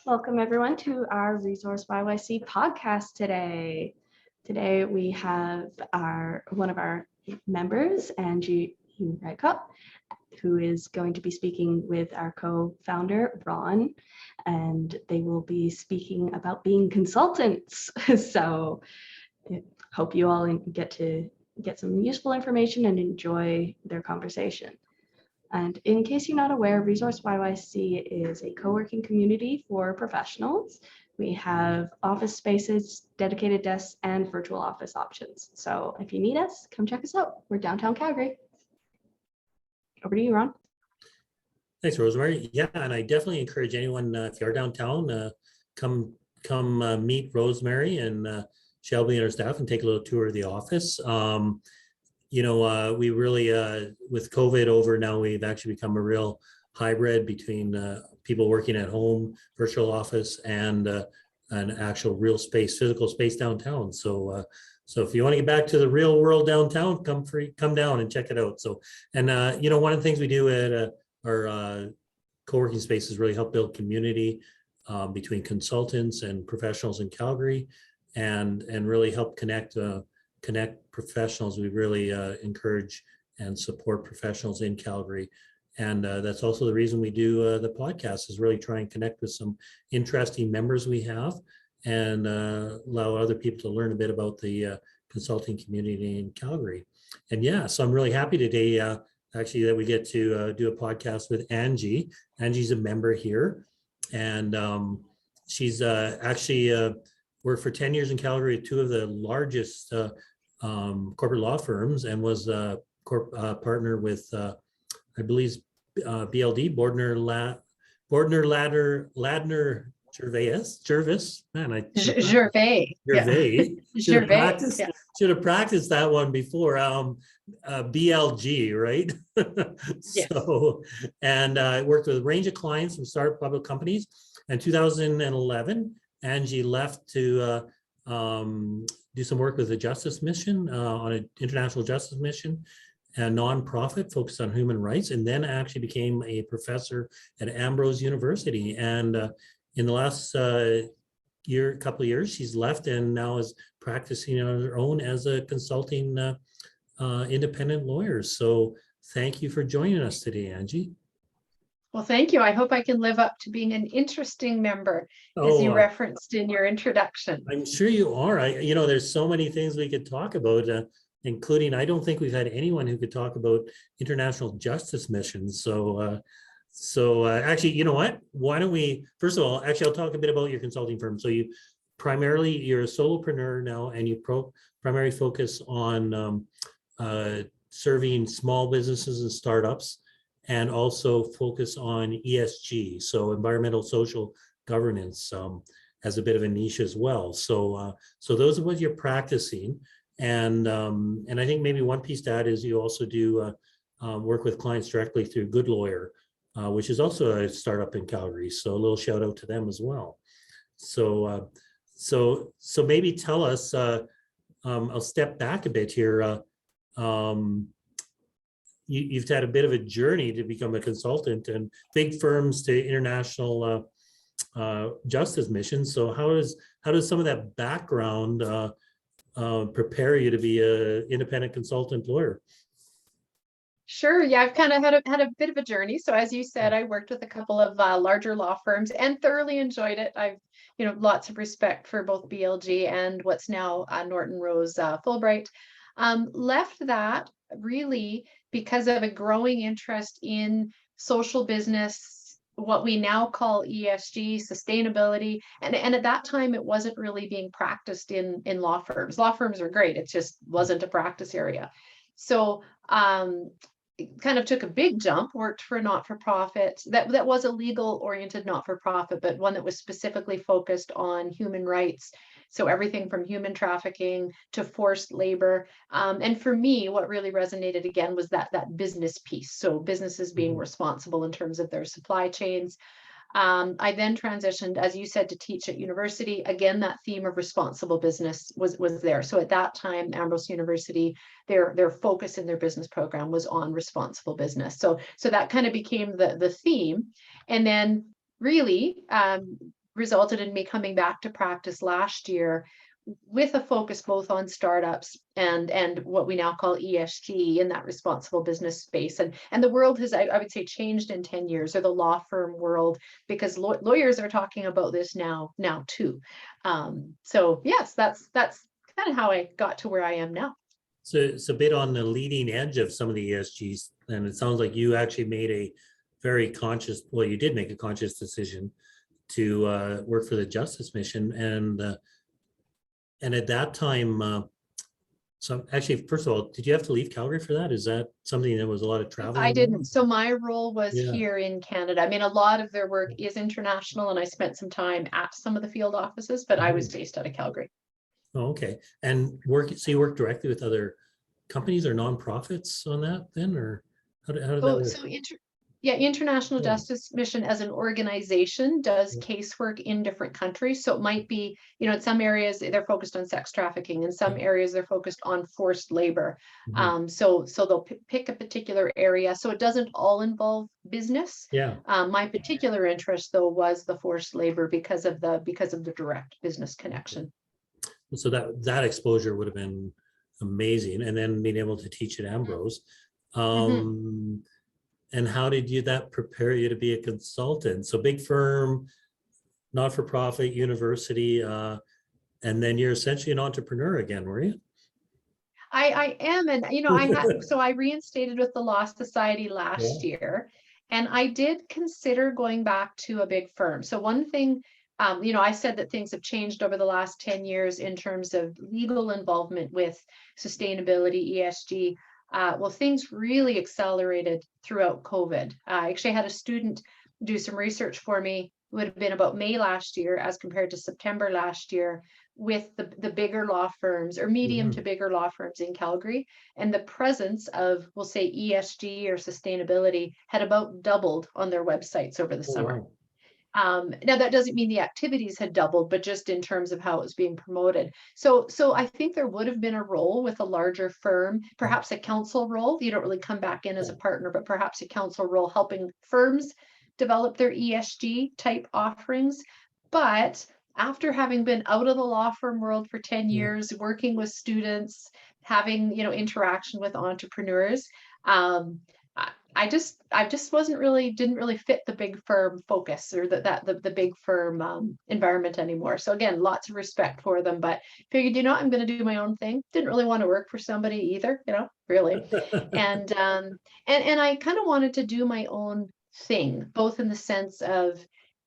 Welcome everyone to our ReSourceYYC podcast today. Today we have one of our members, Angie Redecopp, who is going to be speaking with our co-founder, Ron, and they will be speaking about being consultants. So hope you all get to get some useful information and enjoy their conversation. And in case you're not aware, ReSourceYYC is a co-working community for professionals. We have office spaces, dedicated desks, and virtual office options. So if you need us, come check us out. We're downtown Calgary. Over to you, Ron. Thanks, Rosemary. Yeah, and I definitely encourage anyone, if you're downtown, come meet Rosemary and Shelby and her staff and take a little tour of the office. We really, with COVID over now, we've actually become a real hybrid between people working at home, virtual office, and an actual real space, physical space downtown. So if you want to get back to the real world downtown, come down and check it out. So, and one of the things we do at our co-working spaces really help build community between consultants and professionals in Calgary, and really help connect professionals. We really encourage and support professionals in Calgary. And that's also the reason we do the podcast, is really try and connect with some interesting members we have and allow other people to learn a bit about the consulting community in Calgary. And yeah, so I'm really happy today actually that we get to do a podcast with Angie. Angie's a member here, and she's actually worked for 10 years in Calgary at two of the largest corporate law firms, and was a partner with, I believe, BLD, Bordner Ladner Jervis. Man, Gervais. Gervais. Gervais. Should have practiced that one before. BLG, right? Yes. So, and I worked with a range of clients from startup public companies. In 2011, Angie left to do some work with the Justice Mission on an international justice mission, a nonprofit focused on human rights, and then actually became a professor at Ambrose University. And in the last couple of years, she's left and now is practicing on her own as a consulting independent lawyer. So thank you for joining us today, Angie. Well, thank you. I hope I can live up to being an interesting member, as you referenced in your introduction. I'm sure you are. There's so many things we could talk about, including, I don't think we've had anyone who could talk about international justice missions. So actually, you know what? Why don't we, first of all, actually, I'll talk a bit about your consulting firm. So you're a solopreneur now, and you primarily focus on serving small businesses and startups, and also focus on ESG, so environmental social governance, as a bit of a niche as well. So those are what you're practicing, and I think maybe one piece to add is you also do work with clients directly through Good Lawyer, which is also a startup in Calgary. So a little shout out to them as well. So maybe tell us. I'll step back a bit here. You've had a bit of a journey to become a consultant, and big firms to international justice missions. So how does some of that background prepare you to be an independent consultant lawyer? Sure. Yeah, I've kind of had a bit of a journey. So as you said, I worked with a couple of larger law firms and thoroughly enjoyed it. I've lots of respect for both BLG and what's now Norton Rose Fulbright. Left that really because of a growing interest in social business, what we now call ESG, sustainability. And at that time, it wasn't really being practiced in law firms. Law firms are great. It just wasn't a practice area. So it kind of took a big jump, worked for a not-for-profit that was a legal oriented not-for-profit, but one that was specifically focused on human rights. So everything from human trafficking to forced labor. And for me, what really resonated again was that business piece. So businesses being responsible in terms of their supply chains. I then transitioned, as you said, to teach at university. Again, that theme of responsible business was there. So at that time, Ambrose University, their focus in their business program was on responsible business. So that kind of became the theme. And then really, resulted in me coming back to practice last year with a focus both on startups and what we now call ESG in that responsible business space. And the world has, I would say, changed in 10 years, or the law firm world, because lawyers are talking about this now too. So yes, that's kind of how I got to where I am now. So it's a bit on the leading edge of some of the ESGs, and it sounds like you actually made a very conscious, well, you did make a conscious decision to work for the Justice Mission, and at that time, so actually, first of all, did you have to leave Calgary for that? Is that something that was a lot of traveling? I didn't. So my role was Yeah. here in Canada. I mean, a lot of their work is international, and I spent some time at some of the field offices, but I was based out of Calgary. Oh, okay. And so you work directly with other companies or nonprofits on that then, or how did that work? So International Yeah. Justice Mission as an organization does Yeah. casework in different countries. So it might be, in some areas they're focused on sex trafficking, in some areas they're focused on forced labor. So they'll pick a particular area. So it doesn't all involve business. Yeah. My particular interest though was the forced labor because of the direct business connection. So that exposure would have been amazing, and then being able to teach at Ambrose. And how did that prepare you to be a consultant? So big firm, not-for-profit, university, and then you're essentially an entrepreneur again, were you? I am, and I reinstated with the Law Society last year, and I did consider going back to a big firm. So one thing, I said that things have changed over the last 10 years in terms of legal involvement with sustainability, ESG. Well, things really accelerated throughout COVID. I actually had a student do some research for me, it would have been about May last year as compared to September last year, with the bigger law firms or medium to bigger law firms in Calgary. And the presence of, we'll say, ESG or sustainability had about doubled on their websites over the summer. Wow. Now that doesn't mean the activities had doubled, but just in terms of how it was being promoted. So I think there would have been a role with a larger firm, perhaps a counsel role. You don't really come back in as a partner, but perhaps a counsel role helping firms develop their ESG type offerings. But after having been out of the law firm world for 10 years, working with students, having, interaction with entrepreneurs, I just didn't really fit the big firm focus or the big firm environment anymore. So again, lots of respect for them, but figured, I'm going to do my own thing. Didn't really want to work for somebody either, really. And I kind of wanted to do my own thing, both in the sense of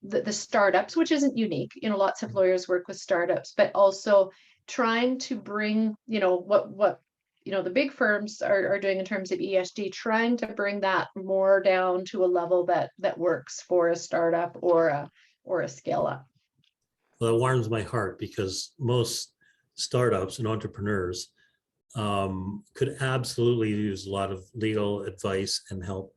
the startups, which isn't unique. Lots of lawyers work with startups, but also trying to bring, what the big firms are doing in terms of ESG, trying to bring that more down to a level that works for a startup or a scale up. Well, it warms my heart because most startups and entrepreneurs could absolutely use a lot of legal advice and help,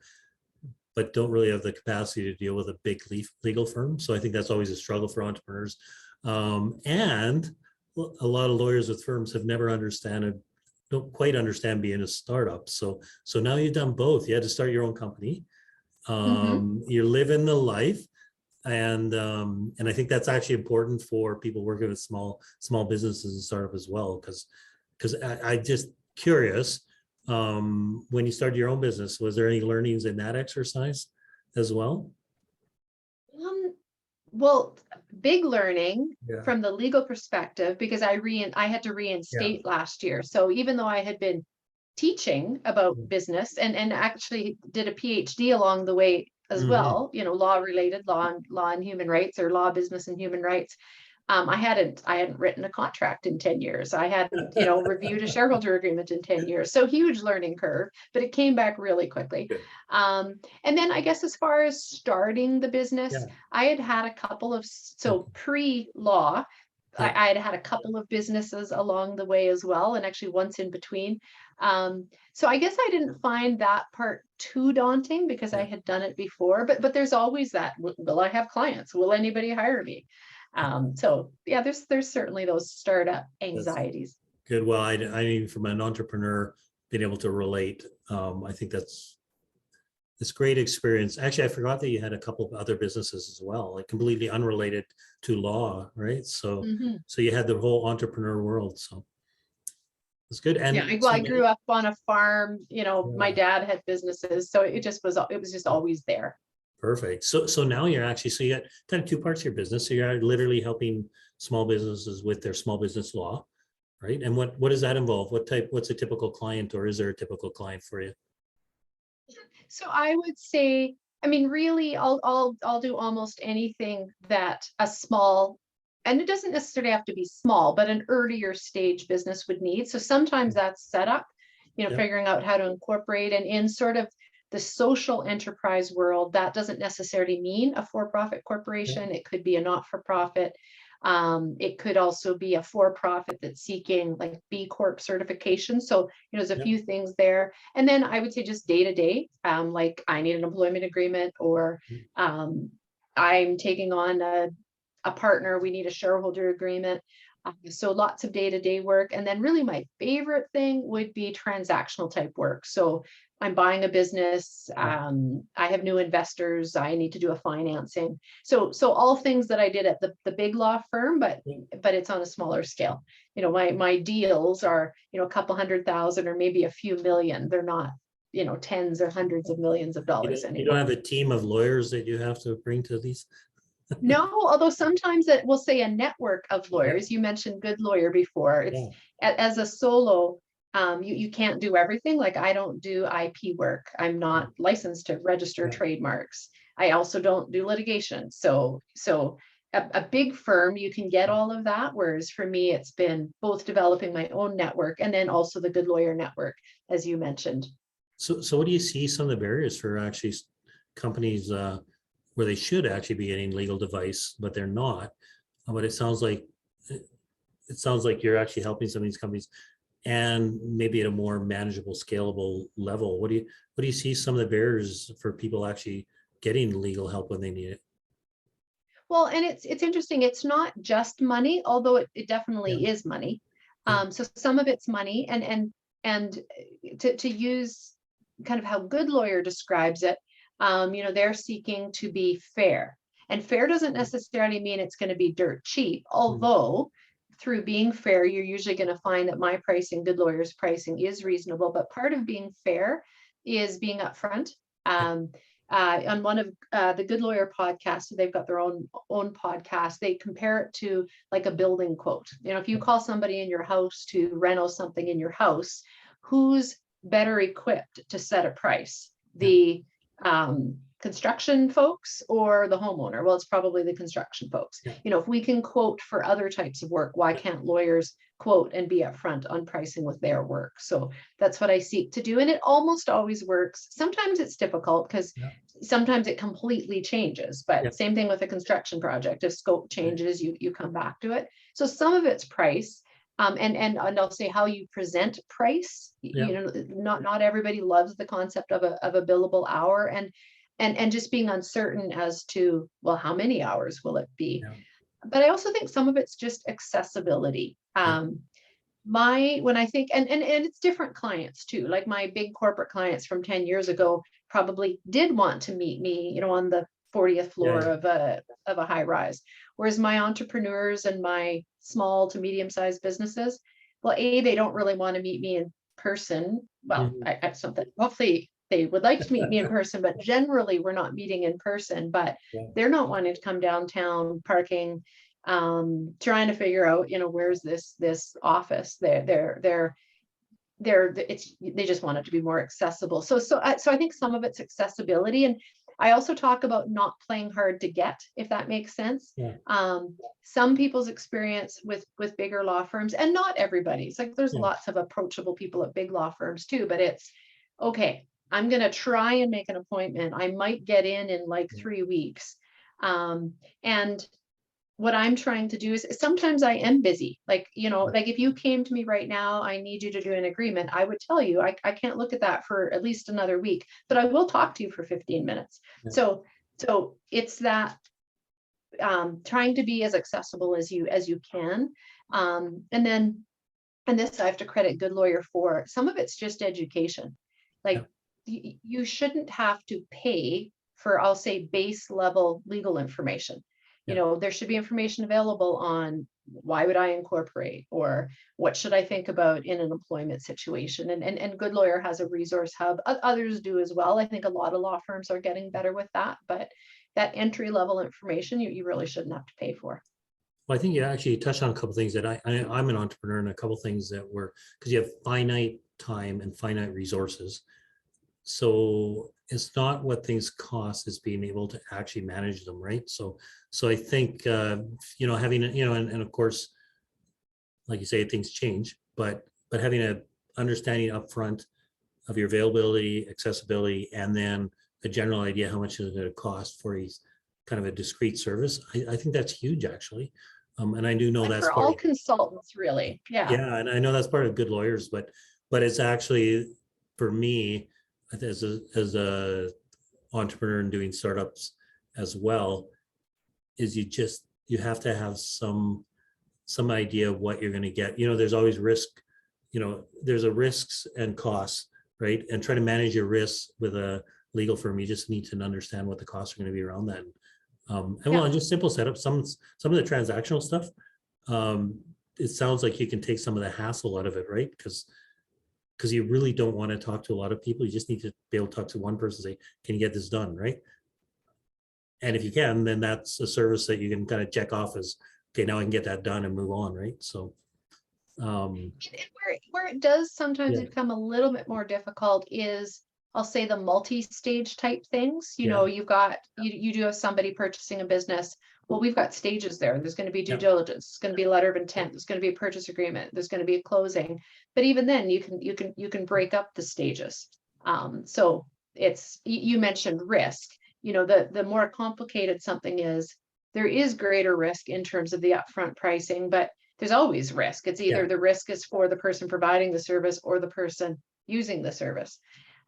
but don't really have the capacity to deal with a big legal firm. So I think that's always a struggle for entrepreneurs. And a lot of lawyers with firms have never don't quite understand being a startup. So now you've done both. You had to start your own company. You're living the life. And I think that's actually important for people working with small businesses and startup as well. Because I just curious, when you started your own business, was there any learnings in that exercise as well? Well, big learning from the legal perspective, because I had to reinstate last year. So even though I had been teaching about business and actually did a PhD along the way as well, law related, law and human rights, or law, business and human rights. I hadn't written a contract in 10 years. I hadn't, reviewed a shareholder agreement in 10 years. So huge learning curve, but it came back really quickly. And then I guess as far as starting the business, I had a couple of, pre-law, I had a couple of businesses along the way as well, and actually once in between. So I guess I didn't find that part too daunting because I had done it before, but there's always that, will I have clients? Will anybody hire me? So yeah, there's certainly those startup anxieties. Good. Well, I mean, from an entrepreneur being able to relate, I think that's It's great experience. Actually, I forgot that you had a couple of other businesses as well, like completely unrelated to law, right? So, Mhm. so you had the whole entrepreneur world. So it's good. Yeah, And well, so, I grew up on a farm, my yeah, dad had businesses, so it was just always there. perfect. So now you're actually, so you got kind of two parts of your business. So you're literally helping small businesses with their small business law, right? And what does that involve? What's a typical client, or is there a typical client for you? So I would say, I mean, really, I'll do almost anything that a small, and it doesn't necessarily have to be small, but an earlier stage business would need. So sometimes that's setup, Yeah. figuring out how to incorporate, and in sort of the social enterprise world, that doesn't necessarily mean a for-profit corporation. It could be a not-for-profit. It could also be a for-profit that's seeking like B Corp certification. So, there's a Yeah. few things there. And then I would say just day to day, like I need an employment agreement, or I'm taking on a partner, we need a shareholder agreement. So lots of day-to-day work. And then really my favorite thing would be transactional type work. So I'm buying a business, I have new investors, I need to do a financing. So all things that I did at the big law firm, but it's on a smaller scale. My deals are, a couple $100,000 or maybe a few million. They're not, tens or hundreds of millions of dollars You anymore. don't have a team of lawyers that you have to bring to these? No, although sometimes it will say a network of lawyers. You mentioned Good Lawyer before. It's as a solo, you can't do everything. Like I don't do IP work. I'm not licensed to register trademarks. I also don't do litigation. So a big firm, you can get all of that. Whereas for me, it's been both developing my own network and then also the Good Lawyer network, as you mentioned. So what do you see some of the barriers for actually companies where they should actually be getting legal advice, but they're not? But it sounds like you're actually helping some of these companies, and maybe at a more manageable, scalable level. What do you see some of the barriers for people actually getting legal help when they need it? Well, and it's interesting. It's not just money, although it definitely is money. So some of it's money, and to use kind of how Good Lawyer describes it, they're seeking to be fair, and fair doesn't necessarily mean it's going to be dirt cheap. Although through being fair, you're usually going to find that my pricing, Good Lawyer's pricing, is reasonable. But part of being fair is being upfront. On one of the Good Lawyer podcasts, so they've got their own podcast, they compare it to like a building quote. If you call somebody in your house to reno something in your house, who's better equipped to set a price? The construction folks or the homeowner? Well, it's probably the construction folks. If we can quote for other types of work, why can't lawyers quote and be upfront on pricing with their work? So that's what I seek to do. And it almost always works. Sometimes it's difficult because sometimes it completely changes, but same thing with a construction project. If scope changes, you come back to it. So some of it's price. And I'll say how you present price. Not everybody loves the concept of a billable hour, and just being uncertain as to, well, how many hours will it be? But I also think some of it's just accessibility. When I think, and it's different clients too, like my big corporate clients from 10 years ago probably did want to meet me, on the 40th floor of a high rise. Whereas my entrepreneurs and my small to medium-sized businesses, well, they don't really want to meet me in person. Well, I something, hopefully they would like to meet me in person, but generally we're not meeting in person. But they're not wanting to come downtown, parking, trying to figure out, where's this office. They just want it to be more accessible. So I think some of it's accessibility, and I also talk about not playing hard to get, if that makes sense. Some people's experience with bigger law firms, and not everybody's, like there's lots of approachable people at big law firms too, but it's okay, I'm going to try and make an appointment. I might get in like 3 weeks. And what I'm trying to do is sometimes I am busy. Like, like if you came to me right now, I need you to do an agreement, I would tell you, I can't look at that for at least another week, but I will talk to you for 15 minutes. So it's that trying to be as accessible as you can. And this I have to credit Good Lawyer for. Some of it's just education. Like you shouldn't have to pay for, I'll say, base level legal information. You Yeah. know, there should be information available on why would I incorporate, or what should I think about in an employment situation. And Good Lawyer has a resource hub. Others do as well. I think a lot of law firms are getting better with that, but that entry level information you really shouldn't have to pay for. Well, I think you actually touched on a couple of things that I'm an entrepreneur, and a couple of things that were, because you have finite time and finite resources. So it's not what things cost, is being able to actually manage them, right? So I think, having, and of course, like you say, things change, but having an understanding upfront of your availability, accessibility, and then a general idea how much is it going to cost for a kind of a discrete service, I think that's huge, actually. And I do know that's for part all of, consultants, really. yeah, and I know that's part of Good Lawyers, but it's actually, for me, as a entrepreneur and doing startups as well, is you have to have some idea of what you're going to get. There's always risk, there's a risks and costs, right? And try to manage your risks with a legal firm. You just need to understand what the costs are going to be around that. And just simple setup, some of the transactional stuff, it sounds like you can take some of the hassle out of it, right? Because you really don't want to talk to a lot of people. You just need to be able to talk to one person, say, can you get this done, right? And if you can, then that's a service that you can kind of check off as, okay, now I can get that done and move on, right? So where it does sometimes Yeah. become a little bit more difficult is, I'll say, the multi-stage type things. You Yeah. know, you do have somebody purchasing a business. Well, we've got stages there. There's going to be due Yeah. diligence. There's going to be a letter of intent. There's going to be a purchase agreement. There's going to be a closing. But even then, you can break up the stages. So you mentioned risk. The more complicated something is, there is greater risk in terms of the upfront pricing, but there's always risk. It's either the risk is for the person providing the service or the person using the service.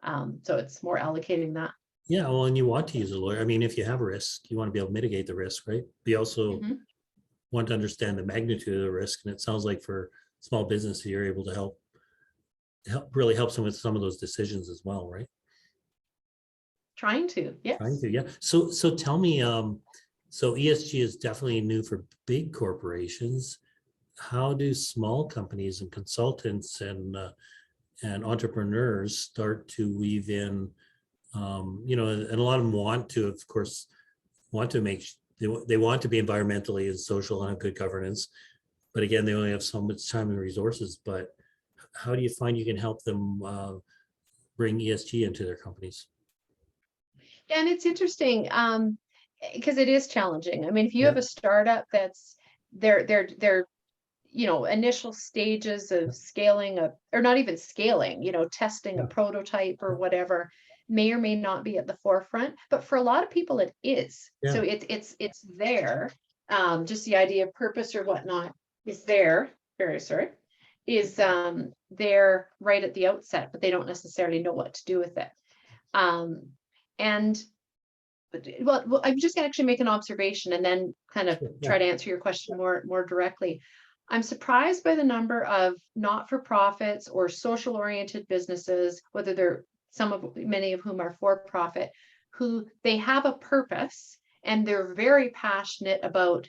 So it's more allocating that. Yeah, well, and you want to use a lawyer. I mean, if you have a risk, you want to be able to mitigate the risk, right? But you also want to understand the magnitude of the risk. And it sounds like for small business, you're able to help really help them with some of those decisions as well, right? Trying to, yes. Trying to, yeah. So tell me, so ESG is definitely new for big corporations. How do small companies and consultants and entrepreneurs start to weave in, and a lot of them want to, of course, make, they want to be environmentally and social and have good governance, but again, they only have so much time and resources. But how do you find you can help them bring ESG into their companies? Yeah, and it's interesting because it is challenging. I mean, if you have a startup that's their initial stages of scaling or not even scaling, testing a prototype or whatever, may or may not be at the forefront, but for a lot of people it is. So it's there. Just the idea of purpose or whatnot is there. Is there right at the outset, but they don't necessarily know what to do with it. And well, I'm just gonna actually make an observation and then kind of try to answer your question more directly. I'm surprised by the number of not-for-profits or social-oriented businesses, whether they're many of whom are for-profit, who they have a purpose and they're very passionate about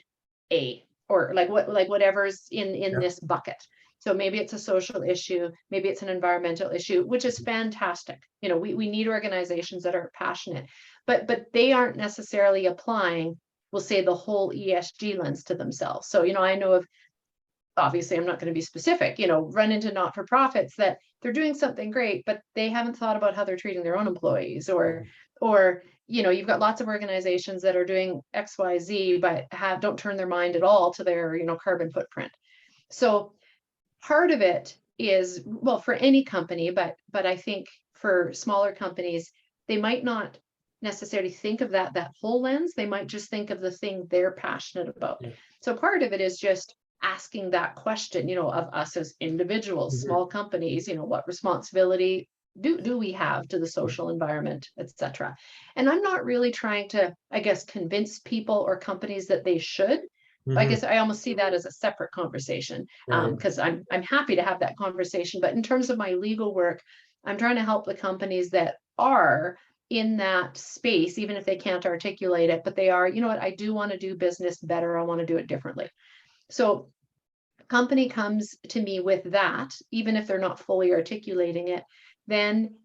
whatever's in this bucket. So maybe it's a social issue, maybe it's an environmental issue, which is fantastic. We need organizations that are passionate, but they aren't necessarily applying, we'll say, the whole ESG lens to themselves. So, I know of, obviously I'm not going to be specific, run into not-for-profits that they're doing something great, but they haven't thought about how they're treating their own employees, or you've got lots of organizations that are doing XYZ, but don't turn their mind at all to their, carbon footprint. So part of it is, well, for any company, but I think for smaller companies, they might not necessarily think of that whole lens. They might just think of the thing they're passionate about. So part of it is just asking that question, of us as individuals, small companies, what responsibility do we have to the social environment, etc. And I'm not really trying to, I guess, convince people or companies that they should. I guess I almost see that as a separate conversation, because I'm happy to have that conversation. But in terms of my legal work, I'm trying to help the companies that are in that space, even if they can't articulate it, but they are, you know what, I do want to do business better. I want to do it differently. So company comes to me with that, even if they're not fully articulating it, then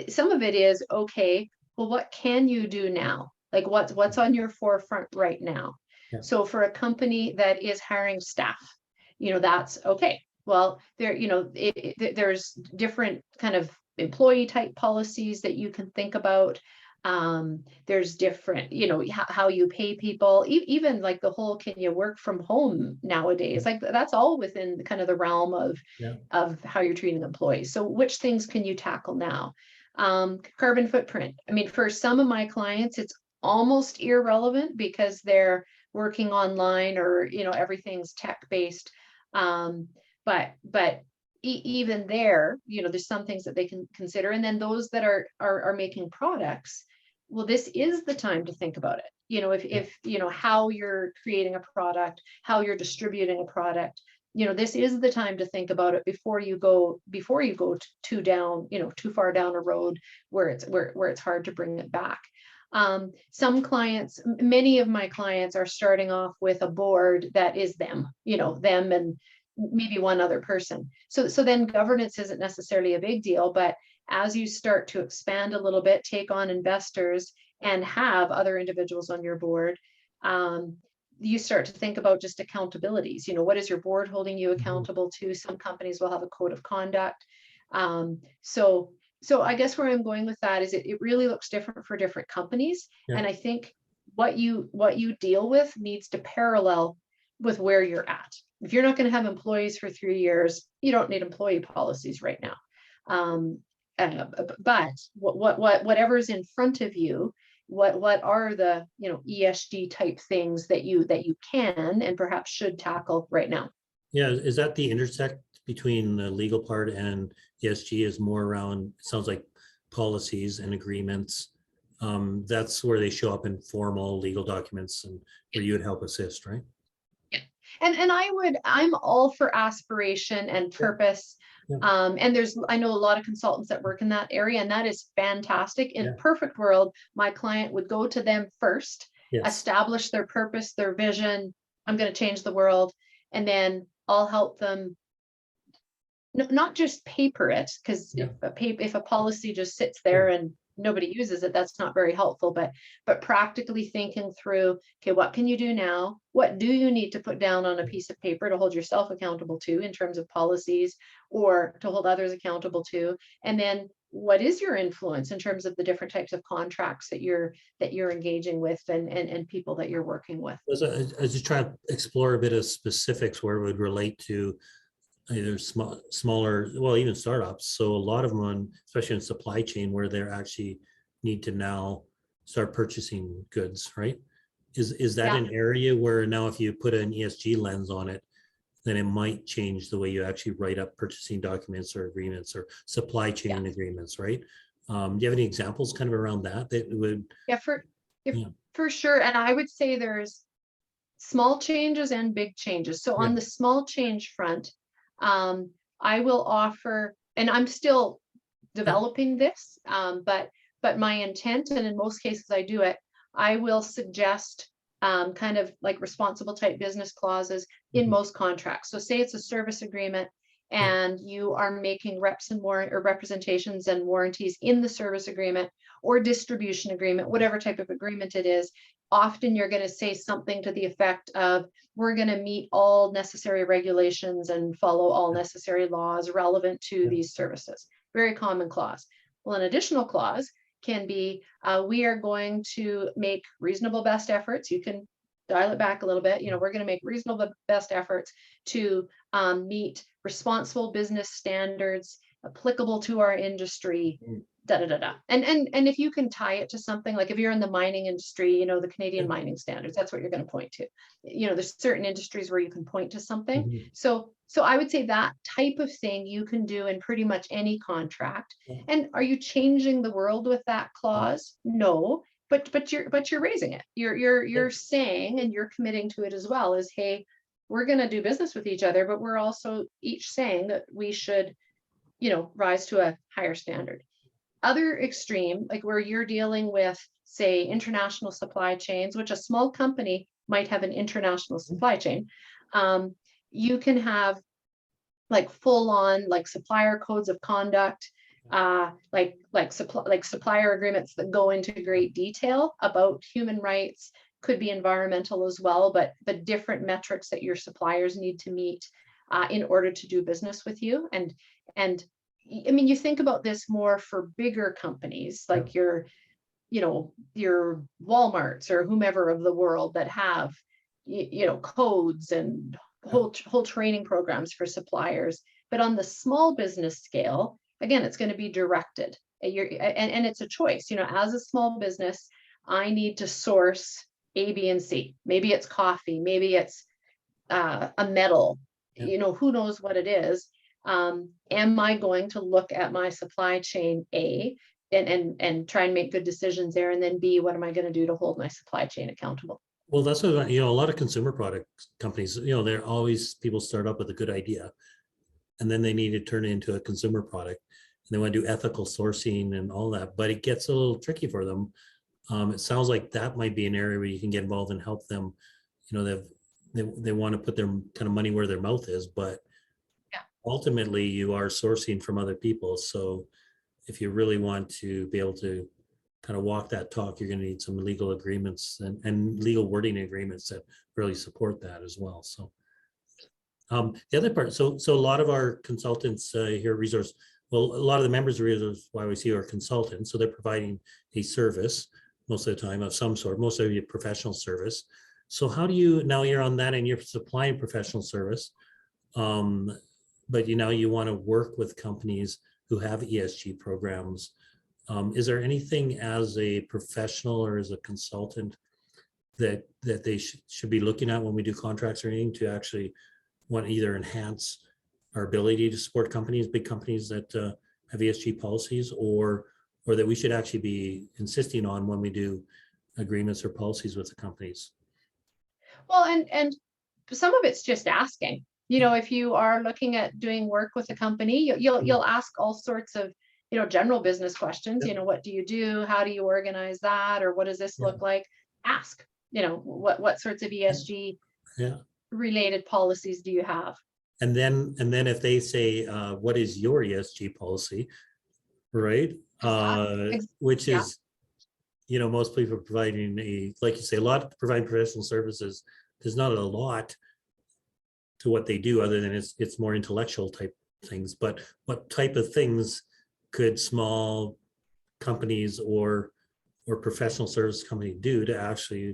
some of it is, okay, well, what can you do now? Like what's on your forefront right now? Yeah. So for a company that is hiring staff, that's okay. Well, there's different kind of employee type policies that you can think about. There's different, how you pay people, even like the whole, can you work from home nowadays? Like that's all within the kind of the realm of how you're treating employees. So which things can you tackle now? Carbon footprint. I mean, for some of my clients, it's almost irrelevant because they're working online or, everything's tech-based. But even there, there's some things that they can consider. And then those that are making products, well, this is the time to think about it. If how you're creating a product, how you're distributing a product, this is the time to think about it before you go too far down a road where it's hard to bring it back. Some clients, many of my clients are starting off with a board that is them and maybe one other person. So then governance isn't necessarily a big deal, but as you start to expand a little bit, take on investors and have other individuals on your board, you start to think about just accountabilities. What is your board holding you accountable to? Some companies will have a code of conduct. So I guess where I'm going with that is it really looks different for different companies. Yeah. And I think what you deal with needs to parallel with where you're at. If you're not going to have employees for 3 years, you don't need employee policies right now. But whatever's in front of you, what are the ESG type things that you can and perhaps should tackle right now? Yeah, is that the intersect between the legal part and ESG is more around, it sounds like policies and agreements. That's where they show up in formal legal documents and where you would help assist, right? And I'm all for aspiration and purpose. Yeah. And I know a lot of consultants that work in that area, and that is fantastic. In Yeah. perfect world, my client would go to them first, Yes. establish their purpose, their vision. I'm going to change the world. And then I'll help them not just paper it, because if a policy just sits there and nobody uses it, that's not very helpful, but practically thinking through, okay, what can you do now? What do you need to put down on a piece of paper to hold yourself accountable to in terms of policies or to hold others accountable to? And then what is your influence in terms of the different types of contracts that you're engaging with and people that you're working with? As you try to explore a bit of specifics where it would relate to either smaller, well, even startups. So a lot of them, especially in supply chain, where they actually need to now start purchasing goods, right? Is that an area where now if you put an ESG lens on it, then it might change the way you actually write up purchasing documents or agreements or supply chain agreements, right? Do you have any examples kind of around that would? For sure. And I would say there's small changes and big changes. So on the small change front, I will offer, and I'm still developing this, but my intent, and in most cases I do it, I will suggest kind of like responsible type business clauses in most contracts. So say it's a service agreement and you are making reps and representations and warranties in the service agreement or distribution agreement, whatever type of agreement it is. Often you're going to say something to the effect of, we're going to meet all necessary regulations and follow all necessary laws relevant to these services. Very common clause. Well, an additional clause can be, we are going to make reasonable best efforts. You can dial it back a little bit. We're going to make reasonable best efforts to meet responsible business standards applicable to our industry. And if you can tie it to something, like if you're in the mining industry, the Canadian mining standards, that's what you're going to point to. There's certain industries where you can point to something. So I would say that type of thing you can do in pretty much any contract. And are you changing the world with that clause? No, but you're raising it. You're saying, and you're committing to it as well, is, hey, we're going to do business with each other, but we're also each saying that we should rise to a higher standard. Other extreme, like where you're dealing with, say, international supply chains, which a small company might have an international supply chain. You can have like full on like supplier codes of conduct, like supplier agreements that go into great detail about human rights, could be environmental as well, but different metrics that your suppliers need to meet in order to do business with you. And I mean, you think about this more for bigger companies like your Walmarts or whomever of the world that have, codes and whole training programs for suppliers. But on the small business scale, again, it's going to be directed. And it's a choice. As a small business, I need to source A, B, and C. Maybe it's coffee. Maybe it's a metal. Who knows what it is. Am I going to look at my supply chain A and try and make good decisions there, and then B, what am I going to do to hold my supply chain accountable? Well, that's what, a lot of consumer product companies, they're always, people start up with a good idea and then they need to turn it into a consumer product, and they want to do ethical sourcing and all that, but it gets a little tricky for them. It sounds like that might be an area where you can get involved and help them. They want to put their kind of money where their mouth is, but ultimately you are sourcing from other people. So if you really want to be able to kind of walk that talk, you're going to need some legal agreements and legal wording agreements that really support that as well. So the other part, so a lot of our consultants here at Resource, well, a lot of the members of ReSourceYYC are consultants, so they're providing a service most of the time of some sort, most of your professional service. So how do you, now you're on that and you're supplying professional service, but you want to work with companies who have ESG programs. Is there anything as a professional or as a consultant that they should be looking at when we do contracts or anything to actually want to either enhance our ability to support companies, big companies that have ESG policies, or that we should actually be insisting on when we do agreements or policies with the companies? Well, and some of it's just asking. If you are looking at doing work with a company, you'll ask all sorts of general business questions. What do you do? How do you organize that? Or what does this look like? Ask. What sorts of ESG related policies do you have? And then if they say, what is your ESG policy, right? Which is, most people are providing like you say, a lot providing professional services. There's not a lot to what they do other than it's more intellectual type things. But what type of things could small companies or professional service company do to actually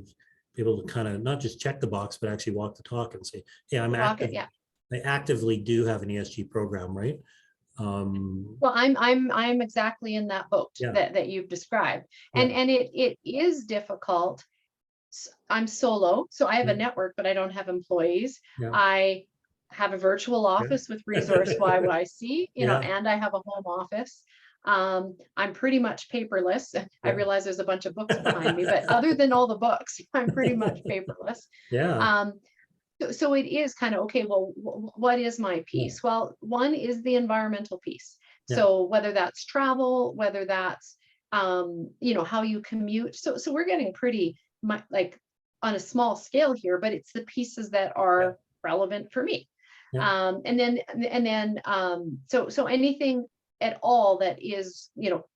be able to kind of not just check the box, but actually walk the talk and say, hey, I'm active. They actively do have an ESG program, right? Well, I'm exactly in that boat that you've described. And it is difficult. I'm solo, so I have a network, but I don't have employees. I have a virtual office with ReSourceYYC, and I have a home office. I'm pretty much paperless. I realize there's a bunch of books behind me, but other than all the books, I'm pretty much paperless. So it is kind of, okay, well, what is my piece? Well, one is the environmental piece. So whether that's travel, whether that's, how you commute. So we're getting pretty like on a small scale here, but it's the pieces that are relevant for me. And then so anything at all that is,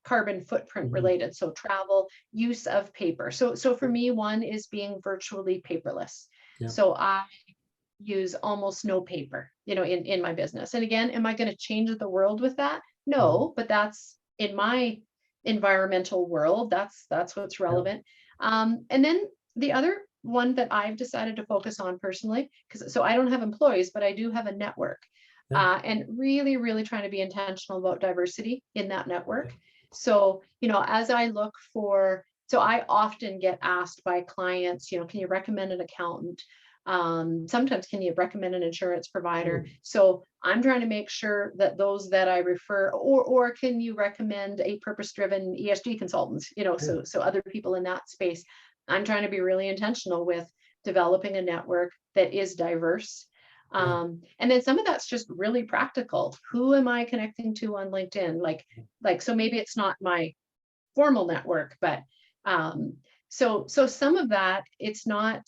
carbon footprint related. So travel, use of paper. So for me, one is being virtually paperless. So I use almost no paper, in my business. And again, am I going to change the world with that? No, but that's in my environmental world. That's what's relevant. And then the other one that I've decided to focus on personally, so I don't have employees, but I do have a network, and really, really trying to be intentional about diversity in that network. So, as I look for, so I often get asked by clients, can you recommend an accountant? Sometimes can you recommend an insurance provider? So I'm trying to make sure that those that I refer, or can you recommend a purpose-driven ESG consultant, so other people in that space. I'm trying to be really intentional with developing a network that is diverse, And then some of that's just really practical. Who am I connecting to on LinkedIn? Like, so maybe it's not my formal network, but so some of that, it's not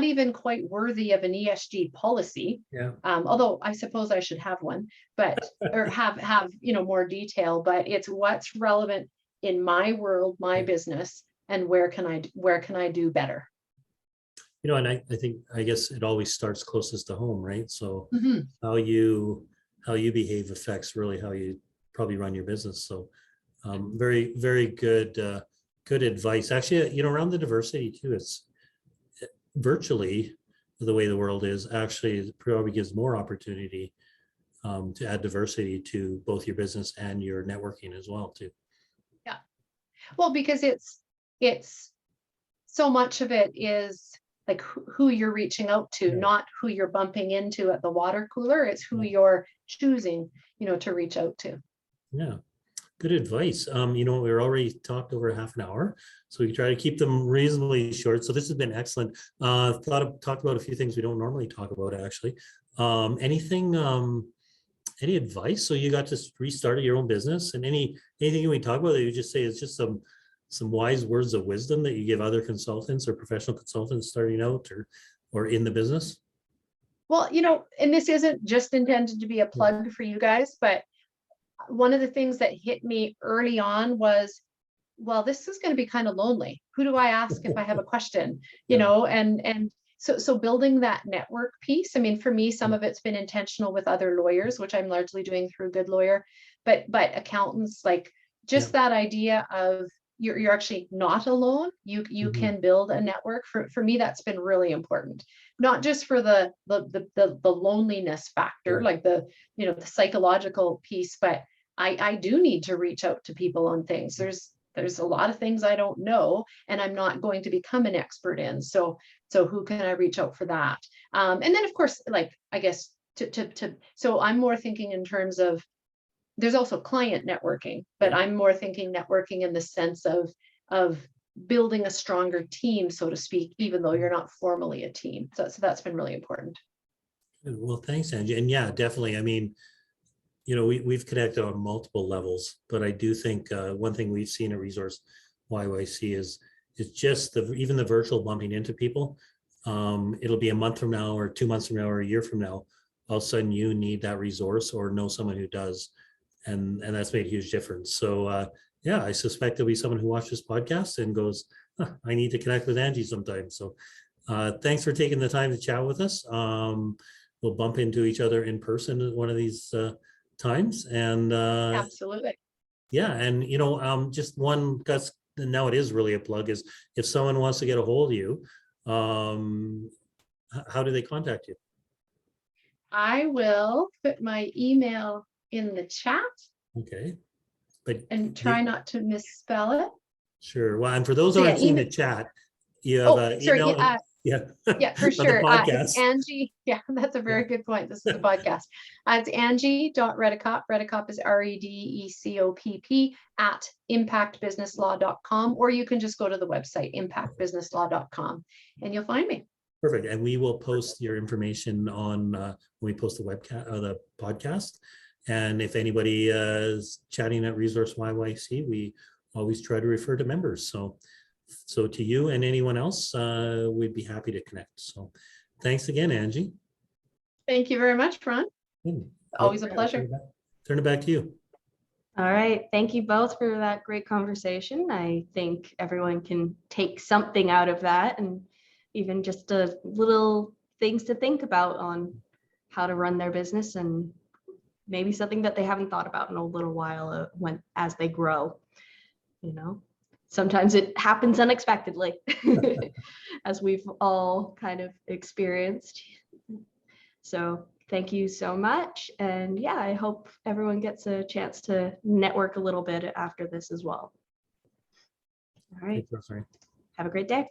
even quite worthy of an ESG policy. Yeah. Although I suppose I should have one, but or have more detail, but it's what's relevant in my world, my business, and where can I do better? And I guess it always starts closest to home, right? So Mm-hmm. how you behave affects really how you probably run your business. So very, very good advice. Actually, around the diversity too, it's virtually the way the world is, actually it probably gives more opportunity to add diversity to both your business and your networking as well too. Yeah. Well, because it's so much of it is like who you're reaching out to, not who you're bumping into at the water cooler. It's who you're choosing, to reach out to. Yeah. Good advice. We're already talked over half an hour, so we try to keep them reasonably short. So this has been excellent. Talked about a few things we don't normally talk about, actually. Any advice? So you got to restart your own business, and anything we talk about that you just say is just some wise words of wisdom that you give other consultants or professional consultants starting out or in the business? Well, and this isn't just intended to be a plug for you guys, but one of the things that hit me early on was, well, this is going to be kind of lonely. Who do I ask if I have a question? And so building that network piece. I mean, for me, some of it's been intentional with other lawyers, which I'm largely doing through Good Lawyer, but accountants, like just that idea of you're actually not alone. You can build a network. For me, that's been really important, not just for the loneliness factor, like the psychological piece, but I do need to reach out to people on things. There's a lot of things I don't know, and I'm not going to become an expert in. So who can I reach out for that? And then of course, like, I guess so I'm more thinking in terms of, there's also client networking, but I'm more thinking networking in the sense of building a stronger team, so to speak, even though you're not formally a team. So that's been really important. Well, thanks, Angie. And yeah, definitely. I mean, we've connected on multiple levels, but I do think one thing we've seen at ReSourceYYC is just even the virtual bumping into people. It'll be a month from now or 2 months from now or a year from now. All of a sudden you need that resource or know someone who does. And that's made a huge difference. So I suspect there'll be someone who watches this podcast and goes, I need to connect with Angie sometime. So thanks for taking the time to chat with us. We'll bump into each other in person at one of these times. And absolutely. Yeah. And, just one, because now it is really a plug, is if someone wants to get a hold of you, how do they contact you? I will put my email in the chat. Okay. And try not to misspell it. Sure. Well, and for those who aren't seeing the chat, you have an email. Yeah, for sure. It's Angie. Yeah, that's a very good point. This is a podcast. It's Angie.Redecopp. Redecopp is REDECOPP at impactbusinesslaw.com, or you can just go to the website impactbusinesslaw.com and you'll find me. Perfect. And we will post your information on when we post the webcast or the podcast. And if anybody is chatting at ReSourceYYC, we always try to refer to members. So to you and anyone else, we'd be happy to connect. So thanks again, Angie. Thank you very much, Ron. Always a pleasure. Turn it back to you. All right. Thank you both for that great conversation. I think everyone can take something out of that, and even just a little things to think about on how to run their business, and maybe something that they haven't thought about in a little while as they grow. Sometimes it happens unexpectedly, as we've all kind of experienced. So thank you so much. And yeah, I hope everyone gets a chance to network a little bit after this as well. All right. Thanks, have a great day.